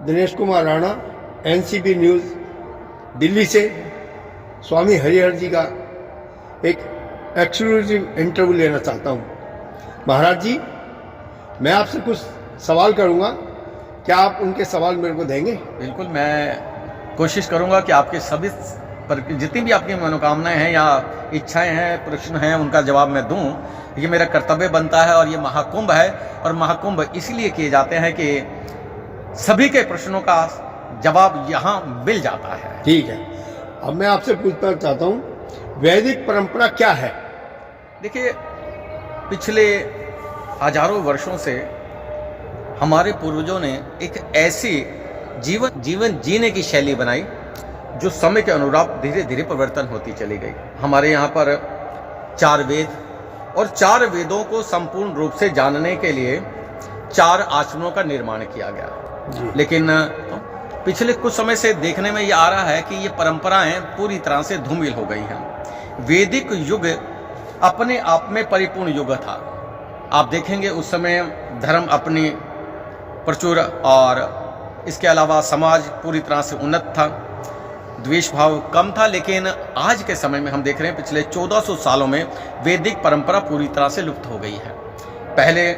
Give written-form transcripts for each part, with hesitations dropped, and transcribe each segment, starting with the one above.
Dinesh Kumar Rana, NCB news Delhi से स्वामी हरिहर जी का एक एक्सक्लूसिव इंटरव्यू लेना चाहता हूँ। महाराज जी, मैं आपसे कुछ सवाल करूँगा, क्या आप उनके सवाल मेरे को देंगे? बिल्कुल, मैं कोशिश करूंगा कि आपके सभी पर जितनी भी आपकी मनोकामनाएं हैं या इच्छाएं हैं, प्रश्न हैं, उनका जवाब मैं दूं। ये मेरा कर्तव्य बनता है और ये महाकुंभ है, और महाकुंभ इसलिए किए जाते हैं कि सभी के प्रश्नों का जवाब यहाँ मिल जाता है। ठीक है, अब मैं आपसे पूछना चाहता हूँ, वैदिक परंपरा क्या है? देखिए, पिछले हजारों वर्षों से हमारे पूर्वजों ने एक ऐसी जीवन जीने की शैली बनाई जो समय के अनुरूप धीरे धीरे परिवर्तन होती चली गई। हमारे यहाँ पर 4 वेद, और 4 वेदों को संपूर्ण रूप से जानने के लिए 4 आश्रमों का निर्माण किया गया। लेकिन पिछले कुछ समय से देखने में ये आ रहा है कि ये परंपराएं पूरी तरह से धूमिल हो गई हैं। वैदिक युग अपने आप में परिपूर्ण युग था। आप देखेंगे उस समय धर्म अपनी प्रचुर, और इसके अलावा समाज पूरी तरह से उन्नत था, द्वेष भाव कम था। लेकिन आज के समय में हम देख रहे हैं पिछले 1400 सालों में वैदिक परंपरा पूरी तरह से लुप्त हो गई है। पहले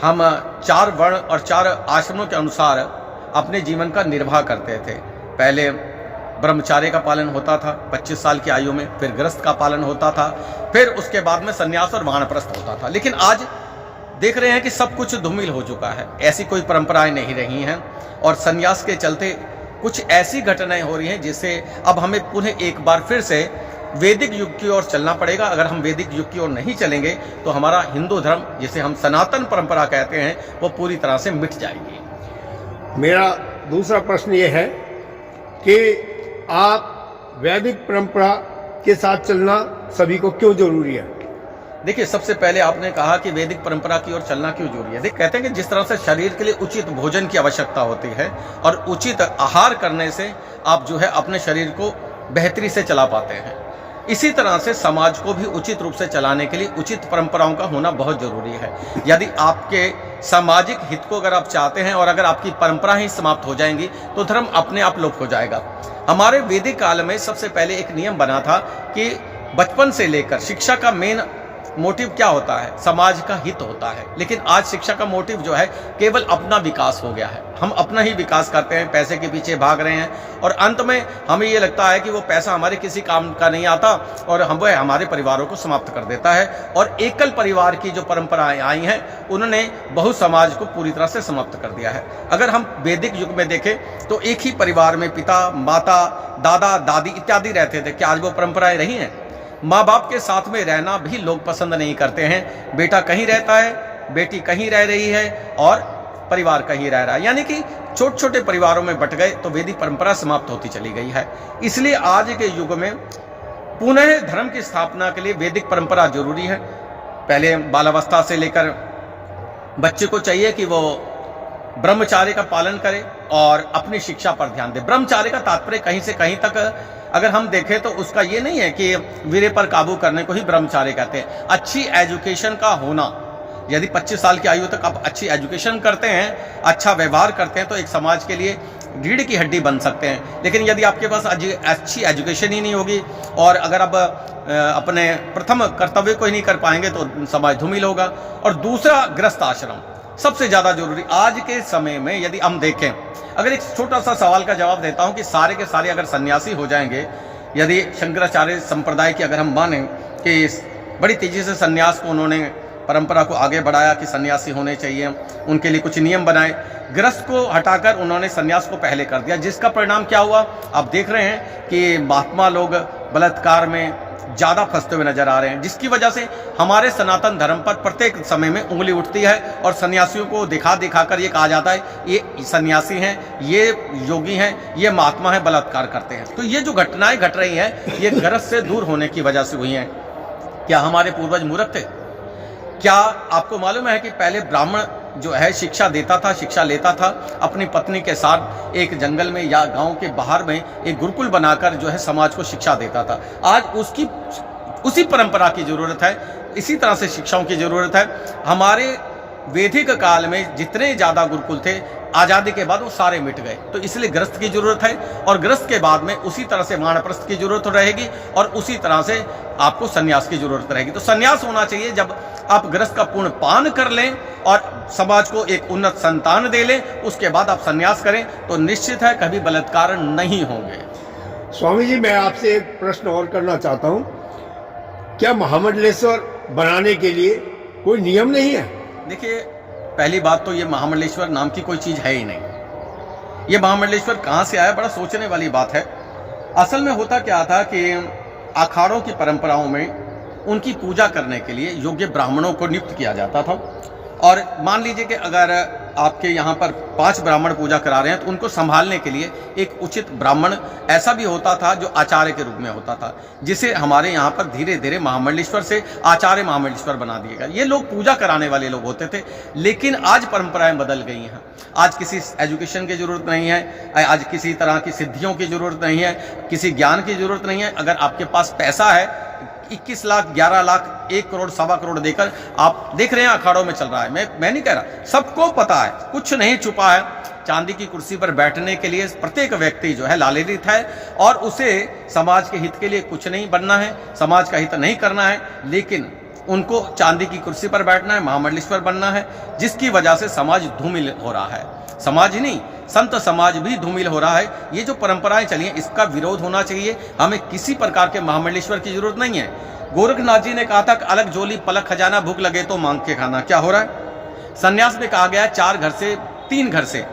हम 4 वर्ण और 4 आश्रमों के अनुसार अपने जीवन का निर्वाह करते थे। पहले ब्रह्मचार्य का पालन होता था 25 साल की आयु में, फिर गृहस्थ का पालन होता था, फिर उसके बाद में संन्यास और वानप्रस्थ होता था। लेकिन आज देख रहे हैं कि सब कुछ धूमिल हो चुका है, ऐसी कोई परंपराएं नहीं रही हैं, और संन्यास के चलते कुछ ऐसी घटनाएं हो रही हैं जिससे अब हमें पुनः एक बार फिर से वैदिक युग की ओर चलना पड़ेगा। अगर हम वैदिक युग की ओर नहीं चलेंगे तो हमारा हिंदू धर्म, जिसे हम सनातन परंपरा कहते हैं, वो पूरी तरह से मिट जाएगी। मेरा दूसरा प्रश्न ये है कि आप वैदिक परंपरा के साथ चलना सभी को क्यों जरूरी है? देखिए, सबसे पहले आपने कहा कि वैदिक परंपरा की ओर चलना क्यों जरूरी है। देखिए, कहते हैं कि जिस तरह से शरीर के लिए उचित भोजन की आवश्यकता होती है और उचित आहार करने से आप जो है अपने शरीर को बेहतरी से चला पाते हैं, इसी तरह से समाज को भी उचित रूप से चलाने के लिए उचित परंपराओं का होना बहुत जरूरी है। यदि आपके सामाजिक हित को अगर आप चाहते हैं और अगर आपकी परंपरा ही समाप्त हो जाएंगी तो धर्म अपने आप लुप्त हो जाएगा। हमारे वैदिक काल में सबसे पहले एक नियम बना था कि बचपन से लेकर शिक्षा का मेन मोटिव क्या होता है? समाज का हित होता है। लेकिन आज शिक्षा का मोटिव जो है केवल अपना विकास हो गया है। हम अपना ही विकास करते हैं, पैसे के पीछे भाग रहे हैं, और अंत में हमें ये लगता है कि वो पैसा हमारे किसी काम का नहीं आता और वह हमारे परिवारों को समाप्त कर देता है। और एकल परिवार की जो परंपराएं आई हैं उन्होंने बहु समाज को पूरी तरह से समाप्त कर दिया है। अगर हम वैदिक युग में देखें तो एक ही परिवार में पिता, माता, दादा, दादी इत्यादि रहते थे। क्या आज वो परंपराएं रही हैं? माँ बाप के साथ में रहना भी लोग पसंद नहीं करते हैं। बेटा कहीं रहता है, बेटी कहीं रह रही है, और परिवार कहीं रह रहा है, यानी कि छोटे छोटे परिवारों में बट गए, तो वैदिक परंपरा समाप्त होती चली गई है। इसलिए आज के युग में पुनः धर्म की स्थापना के लिए वैदिक परंपरा जरूरी है। पहले बालावस्था से लेकर बच्चे को चाहिए कि वो ब्रह्मचार्य का पालन करे और अपनी शिक्षा पर ध्यान दे। ब्रह्मचार्य का तात्पर्य कहीं से कहीं तक अगर हम देखें तो उसका ये नहीं है कि वीर्य पर काबू करने को ही ब्रह्मचार्य कहते हैं। अच्छी एजुकेशन का होना, यदि 25 साल की आयु तक आप अच्छी एजुकेशन करते हैं, अच्छा व्यवहार करते हैं, तो एक समाज के लिए रीढ़ की हड्डी बन सकते हैं। लेकिन यदि आपके पास अच्छी एजुकेशन ही नहीं होगी और अगर आप अपने प्रथम कर्तव्य को ही नहीं कर पाएंगे तो समाज धूमिल होगा। और दूसरा, गृहस्थ आश्रम सबसे ज्यादा जरूरी आज के समय में। यदि हम देखें, अगर एक छोटा सा सवाल का जवाब देता हूं कि सारे के सारे अगर सन्यासी हो जाएंगे, यदि शंकराचार्य संप्रदाय की अगर हम माने कि बड़ी तेजी से सन्यास को उन्होंने परंपरा को आगे बढ़ाया कि सन्यासी होने चाहिए, उनके लिए कुछ नियम बनाए, गृहस्थ को हटाकर उन्होंने सन्यास को पहले कर दिया, जिसका परिणाम क्या हुआ आप देख रहे हैं कि महात्मा लोग बलात्कार में ज्यादा फंसते हुए नजर आ रहे हैं, जिसकी वजह से हमारे सनातन धर्म पर प्रत्येक समय में उंगली उठती है और सन्यासियों को दिखा कर ये कहा जाता है ये सन्यासी हैं, ये योगी हैं, ये महात्मा हैं, बलात्कार करते हैं। तो ये जो घटनाएं घट रही हैं ये गृहस्थ से दूर होने की वजह से हुई हैं। क्या हमारे पूर्वज मूर्ख थे? क्या आपको मालूम है कि पहले ब्राह्मण जो है शिक्षा देता था, शिक्षा लेता था, अपनी पत्नी के साथ एक जंगल में या गांव के बाहर में एक गुरुकुल बनाकर जो है समाज को शिक्षा देता था। आज उसी परंपरा की जरूरत है, इसी तरह से शिक्षाओं की जरूरत है। हमारे वैदिक काल में जितने ज़्यादा गुरुकुल थे, आज़ादी के बाद वो सारे मिट गए। तो इसलिए गृहस्थ की जरूरत है, और गृहस्थ के बाद में उसी तरह से वानप्रस्थ की जरूरत रहेगी, और उसी तरह से आपको संन्यास की जरूरत रहेगी। तो संन्यास होना चाहिए जब आप गृहस्थ का पूर्ण पान कर लें और समाज को एक उन्नत संतान दे लें, उसके बाद आप संन्यास करें, तो निश्चित है कभी बलात्कार नहीं होंगे। स्वामी जी, मैं आपसे एक प्रश्न और करना चाहता हूँ, क्या महामंडलेश्वर बनाने के लिए कोई नियम नहीं है? देखिए, पहली बात तो ये महामंडलेश्वर नाम की कोई चीज़ है ही नहीं। ये महामंडलेश्वर कहाँ से आया, बड़ा सोचने वाली बात है। असल में होता क्या था कि अखाड़ों की परंपराओं में उनकी पूजा करने के लिए योग्य ब्राह्मणों को नियुक्त किया जाता था, और मान लीजिए कि अगर आपके यहाँ पर 5 ब्राह्मण पूजा करा रहे हैं तो उनको संभालने के लिए एक उचित ब्राह्मण ऐसा भी होता था जो आचार्य के रूप में होता था, जिसे हमारे यहाँ पर धीरे धीरे महामंडलेश्वर से आचार्य महामंडलेश्वर बना दिया गया। ये लोग पूजा कराने वाले लोग होते थे, लेकिन आज परंपराएं बदल गई हैं। आज किसी एजुकेशन की जरूरत नहीं है, आज किसी तरह की सिद्धियों की जरूरत नहीं है, किसी ज्ञान की जरूरत नहीं है। अगर आपके पास पैसा है, 21 लाख, 11 लाख, 1 करोड़, 1.25 करोड़ देकर आप देख रहे हैं अखाड़ों में चल रहा है। मैं नहीं कह रहा, सबको पता है, कुछ नहीं छुपा है। चांदी की कुर्सी पर बैठने के लिए प्रत्येक व्यक्ति जो है लालयित है, और उसे समाज के हित के लिए कुछ नहीं बनना है, समाज का हित नहीं करना है, लेकिन उनको चांदी की कुर्सी पर बैठना है, महामंडलेश्वर बनना है, जिसकी वजह से समाज धूमिल हो रहा है। समाज ही नहीं, संत समाज भी धूमिल हो रहा है। ये जो परंपराएं चली हैं, इसका विरोध होना चाहिए। हमें किसी प्रकार के महामंडलेश्वर की जरूरत नहीं है। गोरखनाथ जी ने कहा था कि अलग झोली पलक खजाना, भूख लगे तो मांग के खाना। क्या हो रहा है? संन्यास में कहा गया है 4 घर से 3 घर से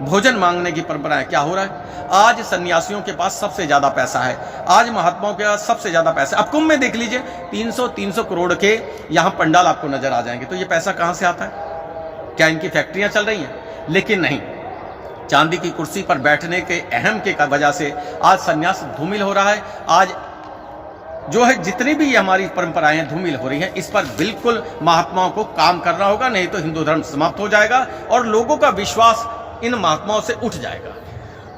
भोजन मांगने की परंपरा है। क्या हो रहा है? आज सन्यासियों के पास सबसे ज्यादा पैसा है, आज महात्माओं के पास सबसे ज्यादा पैसा है। अब कुंभ में देख लीजिए, 300 करोड़ के यहाँ पंडाल आपको नजर आ जाएंगे। तो ये पैसा कहां से आता है? क्या इनकी फैक्ट्रियां चल रही हैं? लेकिन नहीं, चांदी की कुर्सी पर बैठने के अहम के वजह से आज सन्यास धूमिल हो रहा है। आज जो है जितनी भी ये हमारी परंपराएं धूमिल हो रही हैं, इस पर बिल्कुल महात्माओं को काम करना होगा, नहीं तो हिंदू धर्म समाप्त हो जाएगा और लोगों का विश्वास इन महात्माओं से उठ जाएगा।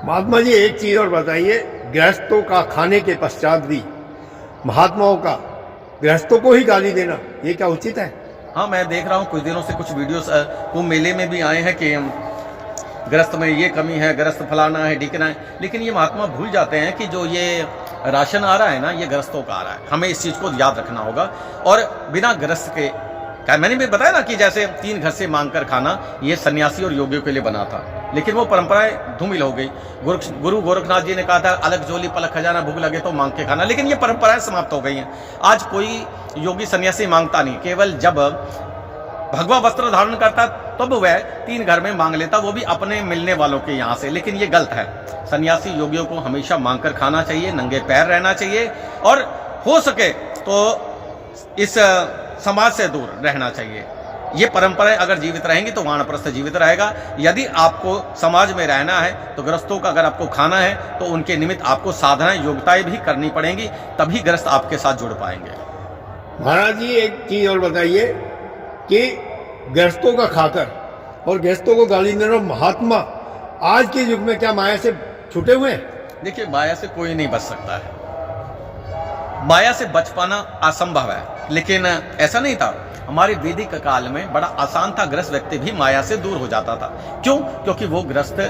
महात्मा जी, एक चीज और बताइए, गृहस्थों का खाने के पश्चात भी महात्माओं का गृहस्थों को ही गाली देना, ये क्या उचित है? हाँ, मैं देख रहा हूँ कुछ दिनों से कुछ वीडियोस कुंभ मेले में भी आए हैं कि गृहस्थ में ये कमी है, गृहस्थ फलाना है, ढिकना है, लेकिन ये महात्मा भूल जाते हैं कि जो ये राशन आ रहा है ना, ये गृहस्थों का आ रहा है। हमें इस चीज़ को याद रखना होगा। और बिना गृहस्थ के, मैंने भी बताया ना कि जैसे 3 घर से मांग कर खाना, ये सन्यासी और योगियों के लिए बना था, लेकिन वो परंपराएं धूमिल हो गई। गुरु गोरखनाथ जी ने कहा था अलग झोली पलक खजाना, भूख लगे तो मांग के खाना, लेकिन ये परंपराएं समाप्त हो गई हैं। आज कोई योगी सन्यासी मांगता नहीं, केवल जब भगवा वस्त्र धारण करता तब वह 3 घर में मांग लेता, वो भी अपने मिलने वालों के यहाँ से। लेकिन ये गलत है। सन्यासी योगियों को हमेशा मांग कर खाना चाहिए, नंगे पैर रहना चाहिए, और हो सके तो इस समाज से दूर रहना चाहिए। ये परंपराएं अगर जीवित रहेंगी तो वानप्रस्थ जीवित रहेगा। यदि आपको समाज में रहना है तो गृहस्थों का अगर आपको खाना है तो उनके निमित्त आपको साधनाएं, योग्यताएं भी करनी पड़ेंगी, तभी गृहस्थ आपके साथ जुड़ पाएंगे। महाराज जी, एक चीज और बताइए कि गृहस्थों का खाकर और गृहस्थों को गाली देना, महात्मा आज के युग में क्या माया से छूटे हुए हैं? देखिए, माया से कोई नहीं बच सकता है। माया से बच पाना असंभव है, लेकिन ऐसा नहीं था। हमारे वैदिक काल में बड़ा आसान था, गृहस्थ व्यक्ति भी माया से दूर हो जाता था। क्यों? क्योंकि वो गृहस्थ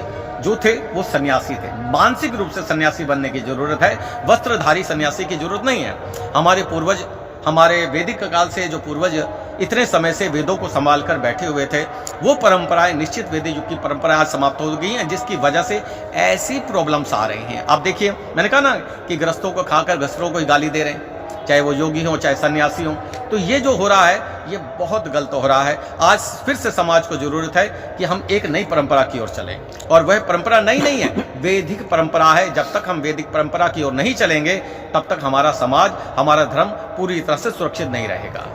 जो थे वो सन्यासी थे। मानसिक रूप से सन्यासी बनने की जरूरत है, वस्त्रधारी सन्यासी की जरूरत नहीं है। हमारे पूर्वज, हमारे वैदिक काल से जो पूर्वज इतने समय से वेदों को संभाल कर बैठे हुए थे, वो परंपराएं, निश्चित वैदिक युग की परंपराएं आज समाप्त हो गई हैं, जिसकी वजह से ऐसी प्रॉब्लम्स आ रही हैं। आप देखिए, मैंने कहा ना कि गृहस्थों को खाकर गृहस्थों को ही गाली दे रहे हैं, चाहे वो योगी हो चाहे सन्यासी हो। तो ये जो हो रहा है ये बहुत गलत हो रहा है। आज फिर से समाज को जरूरत है कि हम एक नई परंपरा की ओर चलें, और वह परंपरा नई नहीं है, वैदिक परंपरा है। जब तक हम वैदिक परंपरा की ओर नहीं चलेंगे तब तक हमारा समाज, हमारा धर्म पूरी तरह से सुरक्षित नहीं रहेगा।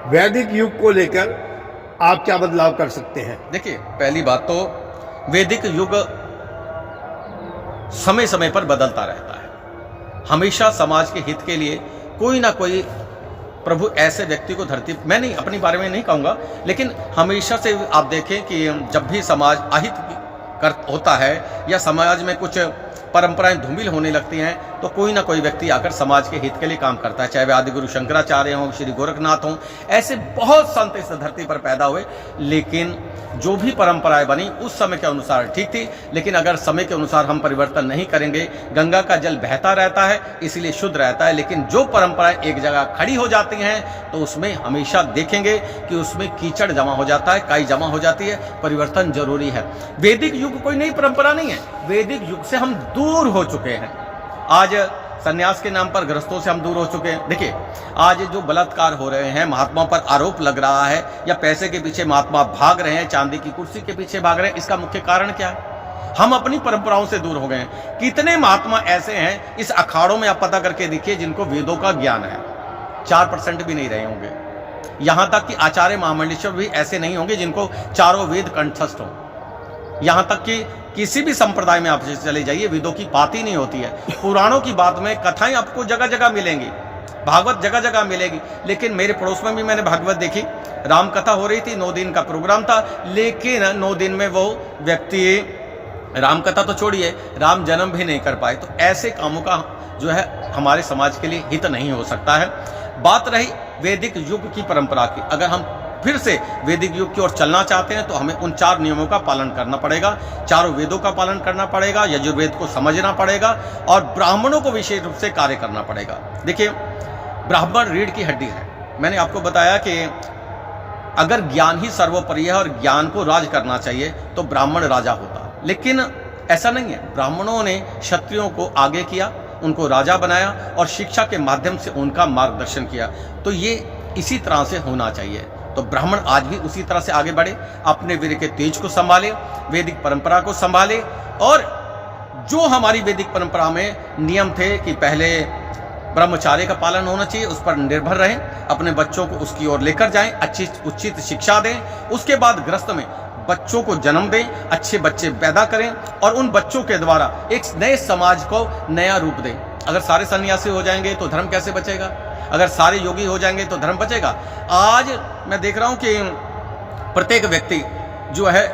वैदिक युग को लेकर आप क्या बदलाव कर सकते हैं? देखिए, पहली बात तो वैदिक युग समय समय पर बदलता रहता है। हमेशा समाज के हित के लिए कोई ना कोई प्रभु ऐसे व्यक्ति को धरती, मैं नहीं अपनी बारे में नहीं कहूँगा, लेकिन हमेशा से आप देखें कि जब भी समाज अहित होता है या समाज में कुछ परंपराएं धूमिल होने लगती हैं तो कोई ना कोई व्यक्ति आकर समाज के हित के लिए काम करता है, चाहे वे आदिगुरु शंकराचार्य हों, श्री गोरखनाथ हों, ऐसे बहुत संत इस धरती पर पैदा हुए। लेकिन जो भी परंपराएं बनी उस समय के अनुसार ठीक थी, लेकिन अगर समय के अनुसार हम परिवर्तन नहीं करेंगे, गंगा का जल बहता रहता है इसलिए शुद्ध रहता है, लेकिन जो परंपराएं एक जगह खड़ी हो जाती हैं तो उसमें हमेशा देखेंगे कि उसमें कीचड़ जमा हो जाता है, काई जमा हो जाती है। परिवर्तन जरूरी है। वैदिक युग कोई नई परंपरा नहीं है, वैदिक युग से हम दूर हो चुके हैं। आज सन्यास के नाम पर गृहस्थों से हम दूर हो चुके हैं। देखिए आज जो बलात्कार हो रहे हैं, महात्माओं पर आरोप लग रहा है, या पैसे के पीछे महात्मा भाग रहे हैं, चांदी की कुर्सी के पीछे भाग रहे हैं, इसका मुख्य कारण क्या है? हम अपनी परंपराओं से दूर हो गए हैं। कितने महात्मा ऐसे हैं इस अखाड़ों में, आप पता करके देखिए, जिनको वेदों का ज्ञान है, 4% भी नहीं रहे होंगे। यहां तक कि आचार्य महामंडलेश्वर भी ऐसे नहीं होंगे जिनको चारों वेद कंठस्थ हो। यहां तक कि किसी भी संप्रदाय में आप चले जाइए, वेदों की बात ही नहीं होती है। पुराणों की बात में कथाएं आपको जगह जगह मिलेंगी, भागवत जगह जगह मिलेगी। लेकिन मेरे पड़ोस में भी मैंने भागवत देखी, राम कथा हो रही थी, 9 दिन का प्रोग्राम था, लेकिन 9 दिन में वो व्यक्ति राम कथा तो छोड़िए, राम जन्म भी नहीं कर पाए। तो ऐसे कामों का जो है हमारे समाज के लिए हित नहीं हो सकता है। बात रही वैदिक युग की परंपरा की, अगर हम फिर से वैदिक युग की ओर चलना चाहते हैं तो हमें उन 4 नियमों का पालन करना पड़ेगा, चारों वेदों का पालन करना पड़ेगा, यजुर्वेद को समझना पड़ेगा और ब्राह्मणों को विशेष रूप से कार्य करना पड़ेगा। देखिए ब्राह्मण रीढ़ की हड्डी है। मैंने आपको बताया कि अगर ज्ञान ही सर्वोपरि है और ज्ञान को राज करना चाहिए तो ब्राह्मण राजा होता, लेकिन ऐसा नहीं है। ब्राह्मणों ने क्षत्रियों को आगे किया, उनको राजा बनाया और शिक्षा के माध्यम से उनका मार्गदर्शन किया। तो ये इसी तरह से होना चाहिए। तो ब्राह्मण आज भी उसी तरह से आगे बढ़े, अपने वीर के तेज को संभाले, वैदिक परंपरा को संभाले, और जो हमारी वैदिक परंपरा में नियम थे कि पहले ब्रह्मचार्य का पालन होना चाहिए, उस पर निर्भर रहें, अपने बच्चों को उसकी ओर लेकर जाएं, अच्छी उचित शिक्षा दें, उसके बाद गृहस्थ में बच्चों को जन्म दें, अच्छे बच्चे पैदा करें और उन बच्चों के द्वारा एक नए समाज को नया रूप दें। अगर सारे सन्यासी हो जाएंगे तो धर्म कैसे बचेगा? अगर सारे योगी हो जाएंगे तो धर्म बचेगा? आज मैं देख रहा हूं कि प्रत्येक व्यक्ति जो है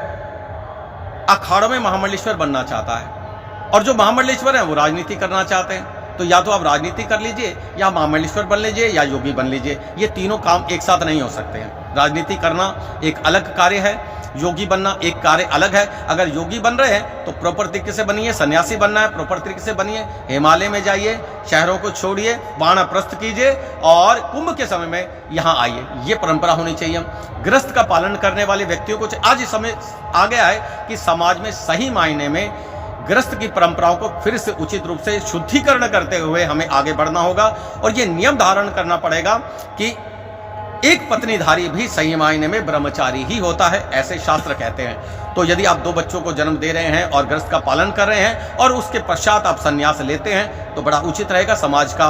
अखाड़ों में महामंडलेश्वर बनना चाहता है, और जो महामंडलेश्वर है वो राजनीति करना चाहते हैं। तो या तो आप राजनीति कर लीजिए, या महामंडलेश्वर बन लीजिए, या योगी बन लीजिए। ये तीनों काम एक साथ नहीं हो सकते हैं। राजनीति करना एक अलग कार्य है, योगी बनना एक कार्य अलग है। अगर योगी बन रहे हैं तो प्रॉपर तरीके से बनिए, सन्यासी बनना है प्रॉपर तरीके से बनिए, हिमालय में जाइए, शहरों को छोड़िए, वानप्रस्थ कीजिए और कुंभ के समय में यहाँ आइए। ये परंपरा होनी चाहिए। गृहस्थ का पालन करने वाले व्यक्तियों को आज इस समय आ गया है कि समाज में सही मायने में गृहस्थ की परंपराओं को फिर से उचित रूप से शुद्धिकरण करते हुए हमें आगे बढ़ना होगा, और ये नियम धारण करना पड़ेगा कि एक पत्नीधारी भी सही मायने में ब्रह्मचारी ही होता है, ऐसे शास्त्र कहते हैं। तो यदि आप 2 बच्चों को जन्म दे रहे हैं और गृहस्थ का पालन कर रहे हैं और उसके पश्चात आप संन्यास लेते हैं तो बड़ा उचित रहेगा, समाज का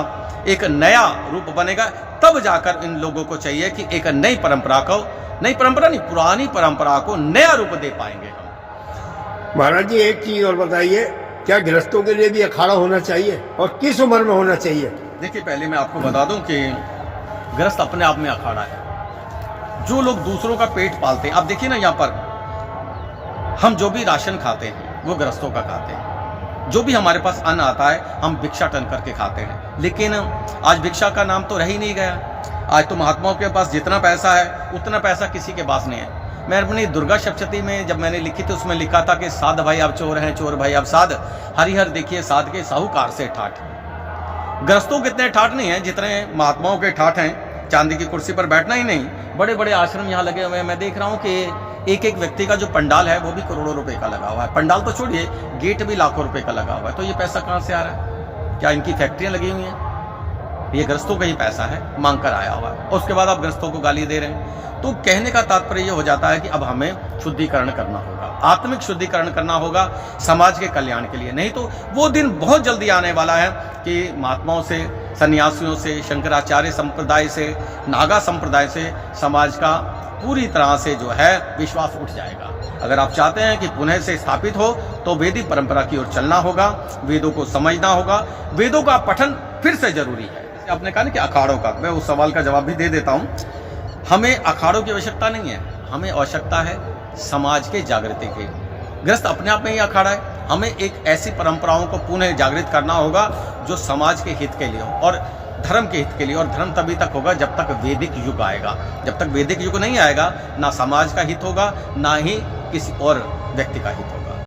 एक नया रूप बनेगा। तब जाकर इन लोगों को चाहिए कि एक नई परंपरा को, नई परंपरा नहीं, पुरानी परंपरा को नया रूप दे पाएंगे हम। महाराज जी एक चीज और बताइए, क्या गृहस्थों के लिए भी अखाड़ा होना चाहिए और किस उम्र में होना चाहिए? देखिए पहले मैं आपको बता दूं कि गृहस्थ अपने आप में अखाड़ा है। जो लोग दूसरों का पेट पालते हैं, आप देखिए ना, यहाँ पर हम जो भी राशन खाते हैं वो गृहस्थों का खाते हैं। जो भी हमारे पास अन्न आता है हम भिक्षाटन करके खाते हैं। लेकिन आज भिक्षा का नाम तो रह ही नहीं गया। आज तो महात्माओं के पास जितना पैसा है उतना पैसा किसी के पास नहीं है। मैं अपनी दुर्गा सप्तशती में जब मैंने लिखी थी उसमें लिखा था कि साध भाई अब चोर हैं, चोर भाई अब साध, हरिहर देखिए साध के साहूकार से ठाठ। गृहस्थों के इतने ठाठ नहीं है जितने महात्माओं के ठाठ हैं। चांदी की कुर्सी पर बैठना ही नहीं, बड़े बड़े आश्रम यहाँ लगे हुए हैं। मैं देख रहा हूँ कि एक एक व्यक्ति का जो पंडाल है वो भी करोड़ों रुपए का लगा हुआ है। पंडाल तो छोड़िए, गेट भी लाखों रुपए का लगा हुआ है। तो ये पैसा कहाँ से आ रहा है? क्या इनकी फैक्ट्रियाँ लगी हुई हैं? ये गृहस्थों का ही पैसा है, मांग कर आया हुआ है। उसके बाद आप गृहस्थों को गाली दे रहे हैं। तो कहने का तात्पर्य ये हो जाता है कि अब हमें शुद्धिकरण करना होगा, आत्मिक शुद्धिकरण करना होगा समाज के कल्याण के लिए। नहीं तो वो दिन बहुत जल्दी आने वाला है कि महात्माओं से, सन्यासियों से, शंकराचार्य संप्रदाय से, नागा संप्रदाय से समाज का पूरी तरह से जो है विश्वास उठ जाएगा। अगर आप चाहते हैं कि पुनः से स्थापित हो तो वैदिक परंपरा की ओर चलना होगा, वेदों को समझना होगा, वेदों का पठन फिर से जरूरी है। आपने कहा ना कि अखाड़ों का, मैं उस सवाल का जवाब भी दे देता हूँ। हमें अखाड़ों की आवश्यकता नहीं है, हमें आवश्यकता है समाज के जागृति की। गृहस्थ अपने आप में ही अखाड़ा है। हमें एक ऐसी परंपराओं को पुनः जागृत करना होगा जो समाज के हित के लिए हो और धर्म के हित के लिए। और धर्म तभी तक होगा जब तक वैदिक युग आएगा। जब तक वैदिक युग नहीं आएगा, ना समाज का हित होगा, ना ही किसी और व्यक्ति का हित होगा।